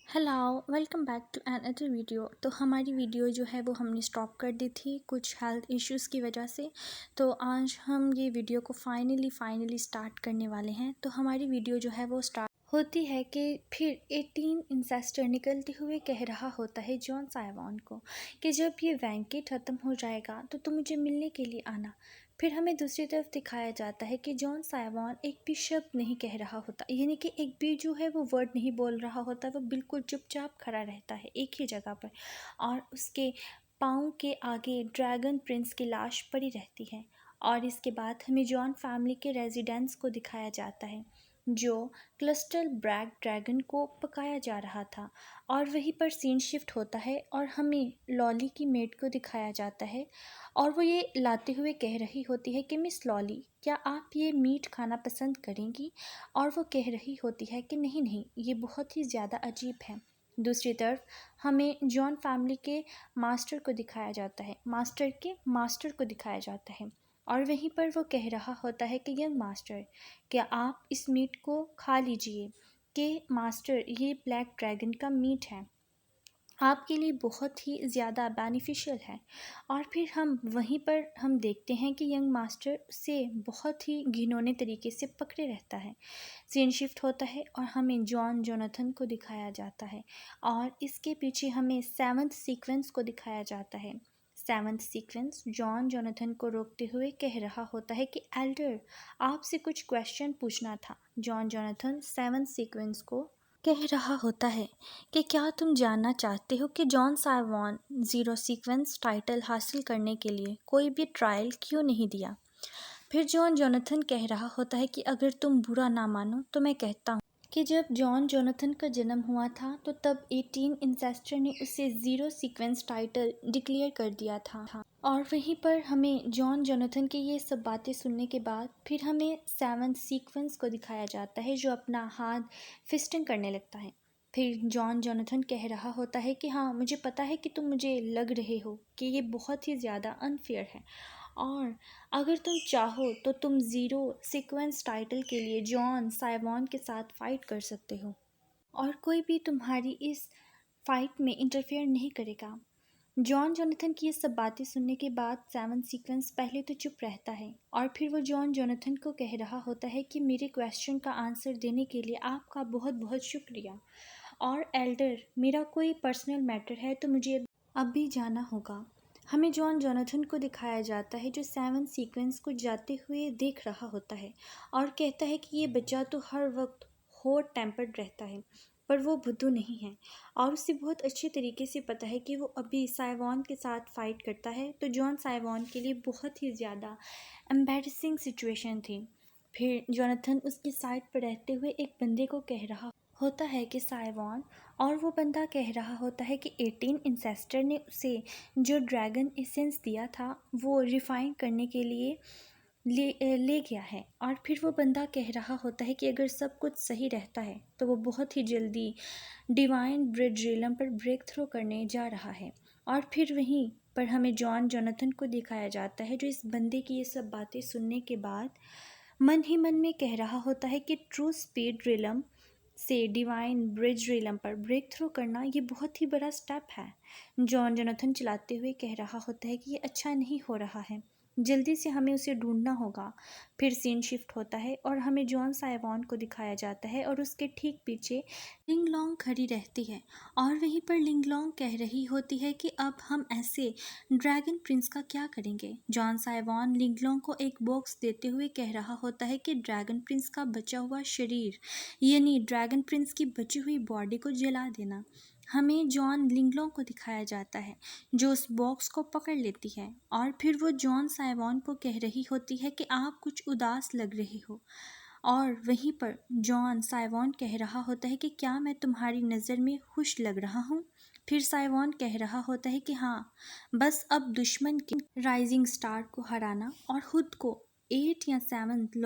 Hello, welcome back to another video. तो हमारी video जो है वो हमने स्टॉप कर दी थी कुछ हेल्थ इश्यूज़ की वजह से। तो आज हम ये वीडियो को फाइनली स्टार्ट करने वाले हैं। तो हमारी वीडियो जो है वो स्टार्ट होती है कि फिर 18 इंसेस्टर निकलते हुए कह रहा होता है जॉन साइवान को कि जब ये वैंकेट ख़त्म हो जाएगा तो तुम मुझे मिलने के लिए आना। फिर हमें दूसरी तरफ दिखाया जाता है कि जॉन साइवान एक भी शब्द नहीं कह रहा होता, यानी कि एक भी जो है वो वर्ड नहीं बोल रहा होता। वो बिल्कुल चुपचाप खड़ा रहता है एक ही जगह पर, और उसके पाँव के आगे ड्रैगन प्रिंस की लाश पड़ी रहती है। और इसके बाद हमें जॉन फैमिली के रेजिडेंस को दिखाया जाता है जो क्लिस्टल ब्रैक ड्रैगन को पकाया जा रहा था। और वहीं पर सीन शिफ्ट होता है और हमें लॉली की मेड को दिखाया जाता है, और वो ये लाते हुए कह रही होती है कि मिस लॉली, क्या आप ये मीट खाना पसंद करेंगी? और वो कह रही होती है कि नहीं नहीं, ये बहुत ही ज़्यादा अजीब है। दूसरी तरफ हमें जॉन फैमिली के मास्टर को दिखाया जाता है, और वहीं पर वो कह रहा होता है कि यंग मास्टर, क्या आप इस मीट को खा लीजिए, कि मास्टर ये ब्लैक ड्रैगन का मीट है, आपके लिए बहुत ही ज़्यादा बेनिफिशियल है। और फिर हम देखते हैं कि यंग मास्टर से बहुत ही घिनौने तरीके से पकड़े रहता है। सीन शिफ्ट होता है और हमें जॉन जोनाथन को दिखाया जाता है, और इसके पीछे हमें सेवंथ सीक्वेंस को दिखाया जाता है। सेवंथ सीक्वेंस जॉन जोनाथन को रोकते हुए कह रहा होता है कि एल्डर, आपसे कुछ क्वेश्चन पूछना था। जॉन जोनाथन सेवंथ सीक्वेंस को कह रहा होता है कि क्या तुम जानना चाहते हो कि जॉन साइवान ज़ीरो सीक्वेंस टाइटल हासिल करने के लिए कोई भी ट्रायल क्यों नहीं दिया? फिर जॉन जोनाथन कह रहा होता है कि अगर तुम बुरा ना मानो तो मैं कहता हूँ कि जब जॉन जोनाथन का जन्म हुआ था तो तब 18 इंसेस्टर ने उसे ज़ीरो सीक्वेंस टाइटल डिक्लेयर कर दिया था। और वहीं पर हमें जॉन जोनाथन की ये सब बातें सुनने के बाद फिर हमें सेवंथ सीक्वेंस को दिखाया जाता है जो अपना हाथ फिस्टिंग करने लगता है। फिर जॉन जोनाथन कह रहा होता है कि हाँ, मुझे पता है कि तुम मुझे लग रहे हो कि ये बहुत ही ज़्यादा अनफेयर है, और अगर तुम चाहो तो तुम ज़ीरो सीक्वेंस टाइटल के लिए जॉन साइवान के साथ फ़ाइट कर सकते हो, और कोई भी तुम्हारी इस फाइट में इंटरफेयर नहीं करेगा। जॉन जोनाथन की ये सब बातें सुनने के बाद सेवन सीक्वेंस पहले तो चुप रहता है, और फिर वो जॉन जोनाथन को कह रहा होता है कि मेरे क्वेश्चन का आंसर देने के लिए आपका बहुत बहुत शुक्रिया, और एल्डर, मेरा कोई पर्सनल मैटर है तो मुझे अब भी जाना होगा। हमें जॉन जोनाथन को दिखाया जाता है जो सेवन सीक्वेंस को जाते हुए देख रहा होता है, और कहता है कि ये बच्चा तो हर वक्त हॉट टेम्पर्ड रहता है, पर वो बुद्धू नहीं है, और उसे बहुत अच्छे तरीके से पता है कि वो अभी साइवान के साथ फ़ाइट करता है तो जॉन साइवान के लिए बहुत ही ज़्यादा एम्बैरसिंग सिचुएशन थी। फिर जोनाथन उसकी साइड पर रहते हुए एक बंदे को कह रहा होता है कि साइवान, और वो बंदा कह रहा होता है कि 18 इंसेस्टर ने उसे जो ड्रैगन एसेंस दिया था वो रिफ़ाइन करने के लिए ले गया है। और फिर वो बंदा कह रहा होता है कि अगर सब कुछ सही रहता है तो वो बहुत ही जल्दी डिवाइन ब्रिज रिलम पर ब्रेक थ्रू करने जा रहा है। और फिर वहीं पर हमें जॉन जोनाथन को दिखाया जाता है जो इस बंदे की ये सब बातें सुनने के बाद मन ही मन में कह रहा होता है कि ट्रू स्पीड रिलम से डिवाइन ब्रिज रिलम पर ब्रेक थ्रू करना ये बहुत ही बड़ा स्टेप है। जॉन जोनाथन चलाते हुए कह रहा होता है कि ये अच्छा नहीं हो रहा है, जल्दी से हमें उसे ढूंढना होगा। फिर सीन शिफ्ट होता है और हमें जॉन साइवान को दिखाया जाता है, और उसके ठीक पीछे लिंगलोंग खड़ी रहती है, और वहीं पर लिंगलोंग कह रही होती है कि अब हम ऐसे ड्रैगन प्रिंस का क्या करेंगे। जॉन साइवान लिंगलोंग को एक बॉक्स देते हुए कह रहा होता है कि ड्रैगन प्रिंस का बचा हुआ शरीर, यानी ड्रैगन प्रिंस की बची हुई बॉडी को जला देना। हमें जॉन लिंगलोंग को दिखाया जाता है जो उस बॉक्स को पकड़ लेती है, और फिर वो जॉन साइवान को कह रही होती है कि आप कुछ उदास लग रहे हो, और वहीं पर जॉन साइवान कह रहा होता है कि क्या मैं तुम्हारी नज़र में खुश लग रहा हूँ? फिर साइवान कह रहा होता है कि हाँ, बस अब दुश्मन के राइजिंग स्टार को हराना और खुद को 8 या 7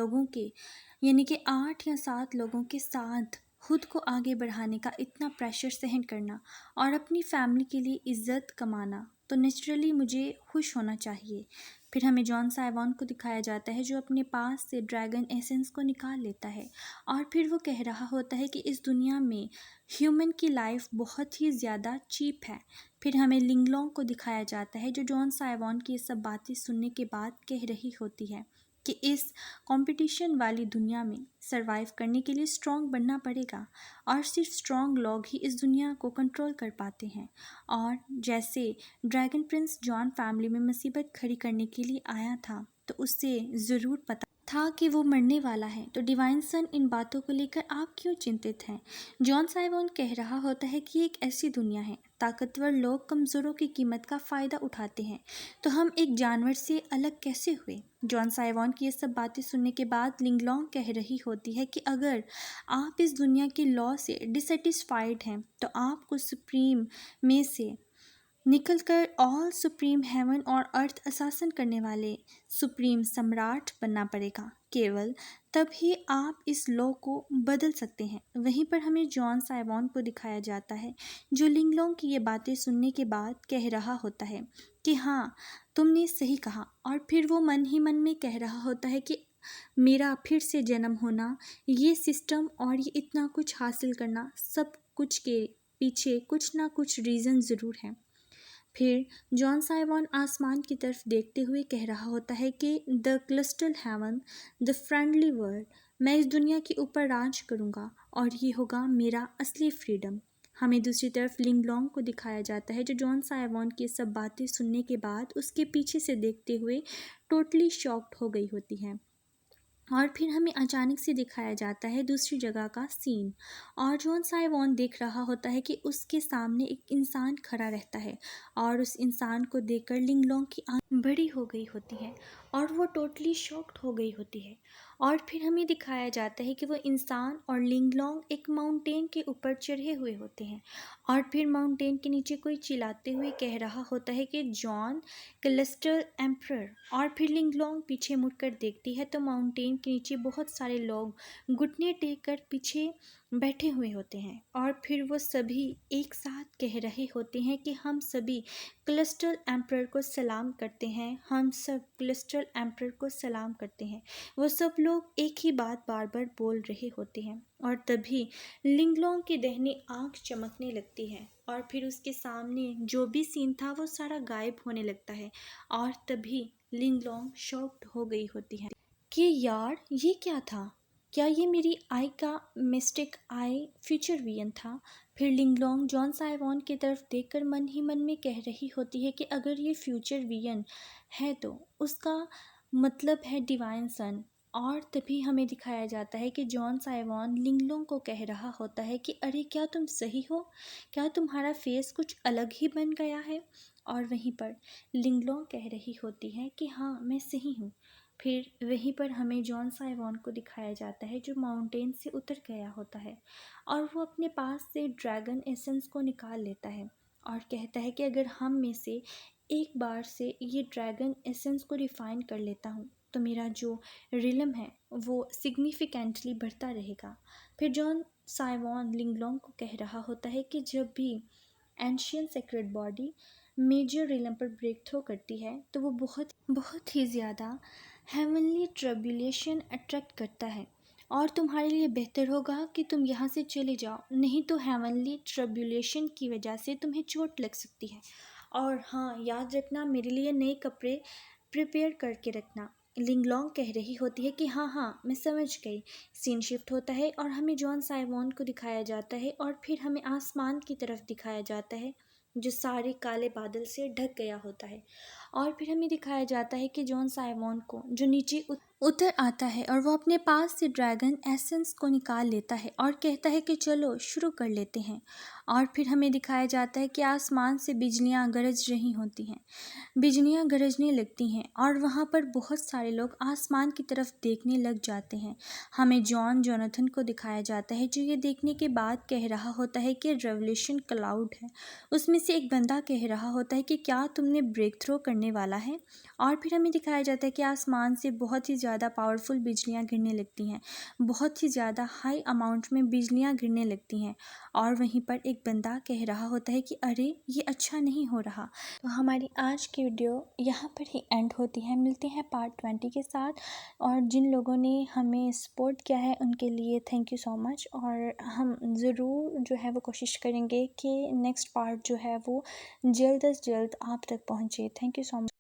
लोगों के साथ खुद को आगे बढ़ाने का इतना प्रेशर सहन करना, और अपनी फैमिली के लिए इज्जत कमाना, तो नेचुरली मुझे खुश होना चाहिए। फिर हमें जॉन साइवॉन को दिखाया जाता है जो अपने पास से ड्रैगन एसेंस को निकाल लेता है और फिर वो कह रहा होता है कि इस दुनिया में ह्यूमन की लाइफ बहुत ही ज़्यादा चीप है। फिर हमें लिंगलोंग को दिखाया जाता है जो जॉन साइवॉन की ये सब बातें सुनने के बाद कह रही होती है कि इस कंपटीशन वाली दुनिया में सरवाइव करने के लिए स्ट्रांग बनना पड़ेगा और सिर्फ स्ट्रांग लोग ही इस दुनिया को कंट्रोल कर पाते हैं। और जैसे ड्रैगन प्रिंस जॉन फैमिली में मुसीबत खड़ी करने के लिए आया था तो उससे ज़रूर पता था कि वो मरने वाला है, तो डिवाइन सन इन बातों को लेकर आप क्यों चिंतित हैं? जॉन साइवॉन कह रहा होता है कि एक ऐसी दुनिया है ताकतवर लोग कमज़ोरों की कीमत का फ़ायदा उठाते हैं, तो हम एक जानवर से अलग कैसे हुए? जॉन साइवॉन की ये सब बातें सुनने के बाद लिंगलोंग कह रही होती है कि अगर आप इस दुनिया के लॉ से डिससेटिस्फाइड हैं तो आपको सुप्रीम में से निकलकर ऑल सुप्रीम हेवन और अर्थ शासन करने वाले सुप्रीम सम्राट बनना पड़ेगा। केवल तभी आप इस लॉ को बदल सकते हैं। वहीं पर हमें जॉन साइवॉन को दिखाया जाता है जो लिंगलोंग की ये बातें सुनने के बाद कह रहा होता है कि हाँ, तुमने सही कहा। और फिर वो मन ही मन में कह रहा होता है कि मेरा फिर से जन्म होना, ये सिस्टम और ये इतना कुछ हासिल करना, सब कुछ के पीछे कुछ ना कुछ रीज़न ज़रूर है। फिर जॉन साइवॉन आसमान की तरफ देखते हुए कह रहा होता है कि the crystal heaven, the friendly world, मैं इस दुनिया के ऊपर राज करूँगा और ये होगा मेरा असली फ्रीडम। हमें दूसरी तरफ लिंगलोंग को दिखाया जाता है जो जॉन साइवॉन की सब बातें सुनने के बाद उसके पीछे से देखते हुए टोटली शॉक्ड हो गई होती है। और फिर हमें अचानक से दिखाया जाता है दूसरी जगह का सीन और जॉन साइवॉन देख रहा होता है कि उसके सामने एक इंसान खड़ा रहता है और उस इंसान को देखकर लिंगलोंग की आंख बड़ी हो गई होती है और वो टोटली शॉक्ड हो गई होती है। और फिर हमें दिखाया जाता है कि वो इंसान और लिंगलोंग एक माउंटेन के ऊपर चढ़े हुए होते हैं और फिर माउंटेन के नीचे कोई चिल्लाते हुए कह रहा होता है कि जॉन क्लिस्टल एम्परर। और फिर लिंगलोंग पीछे मुड़कर देखती है तो माउंटेन के नीचे बहुत सारे लोग घुटने टेक कर पीछे बैठे हुए होते हैं और फिर वो सभी एक साथ कह रहे होते हैं कि हम सभी क्लिस्टल एम्परर को सलाम करते हैं, हम सब क्लिस्टल एम्परर को सलाम करते हैं। वो सब लोग एक ही बात बार बार बोल रहे होते हैं और तभी लिंगलोंग की दाहिनी आंख चमकने लगती है और फिर उसके सामने जो भी सीन था वो सारा गायब होने लगता है और तभी लिंगलोंग शॉक्ड हो गई होती है कि यार ये क्या था, क्या ये मेरी आई का मिस्टेक आई फ्यूचर विजन था? फिर लिंगलोंग जॉन साइवॉन की तरफ देखकर मन ही मन में कह रही होती है कि अगर ये फ्यूचर विजन है तो उसका मतलब है डिवाइन सन। और तभी हमें दिखाया जाता है कि जॉन साइवॉन लिंगलोंग को कह रहा होता है कि अरे क्या तुम सही हो, क्या तुम्हारा फेस कुछ अलग ही बन गया है? और वहीं पर लिंगलोंग कह रही होती है कि हाँ, मैं सही हूँ। फिर वहीं पर हमें जॉन साइवॉन को दिखाया जाता है जो माउंटेन से उतर गया होता है और वो अपने पास से ड्रैगन एसेंस को निकाल लेता है और कहता है कि अगर हम में से एक बार से ये ड्रैगन एसेंस को रिफाइन कर लेता हूँ तो मेरा जो रिलम है वो सिग्निफिकेंटली बढ़ता रहेगा। फिर जॉन साइवॉन लिंगलोंग को कह रहा होता है कि जब भी ancient sacred body major realm पर ब्रेक थ्रो करती है तो वो बहुत बहुत ही ज़्यादा हेवनली ट्रबुलेशन अट्रैक्ट करता है और तुम्हारे लिए बेहतर होगा कि तुम यहाँ से चले जाओ, नहीं तो हेवनली ट्रबुलेशन की वजह से तुम्हें चोट लग सकती है। और हाँ, याद रखना मेरे लिए नए कपड़े प्रिपेयर करके रखना। लिंगलोंग कह रही होती है कि हाँ हाँ, मैं समझ गई। सीन शिफ्ट होता है और हमें जॉन साइवॉन को दिखाया जाता है और फिर हमें आसमान की तरफ दिखाया जाता है जो सारे काले बादल से ढक गया होता है। और फिर हमें दिखाया जाता है कि जॉन साइवॉन को जो नीचे उतर आता है और वो अपने पास से ड्रैगन एसेंस को निकाल लेता है और कहता है कि चलो शुरू कर लेते हैं। और फिर हमें दिखाया जाता है कि आसमान से बिजलियां गरज रही होती हैं, बिजलियां गरजने लगती हैं और वहाँ पर बहुत सारे लोग आसमान की तरफ देखने लग जाते हैं। हमें जॉन जोनाथन को दिखाया जाता है जो ये देखने के बाद कह रहा होता है कि रेवोल्यूशन क्लाउड है। उसमें से एक बंदा कह रहा होता है कि क्या तुमने ब्रेक थ्रो करने वाला है? और फिर हमें दिखाया जाता है कि आसमान से बहुत ही ज़्यादा ज़्यादा पावरफुल बिजलियाँ गिरने लगती हैं, बहुत ही ज़्यादा हाई अमाउंट में बिजलियाँ गिरने लगती हैं। और वहीं पर एक बंदा कह रहा होता है कि अरे ये अच्छा नहीं हो रहा। तो हमारी आज की वीडियो यहाँ पर ही एंड होती है। मिलते हैं पार्ट 20 के साथ। और जिन लोगों ने हमें सपोर्ट किया है उनके लिए थैंक यू सो मच। और हम ज़रूर जो है वो कोशिश करेंगे कि नेक्स्ट पार्ट जो है वो जल्द से जल्द आप तक पहुँचे। Thank you so much.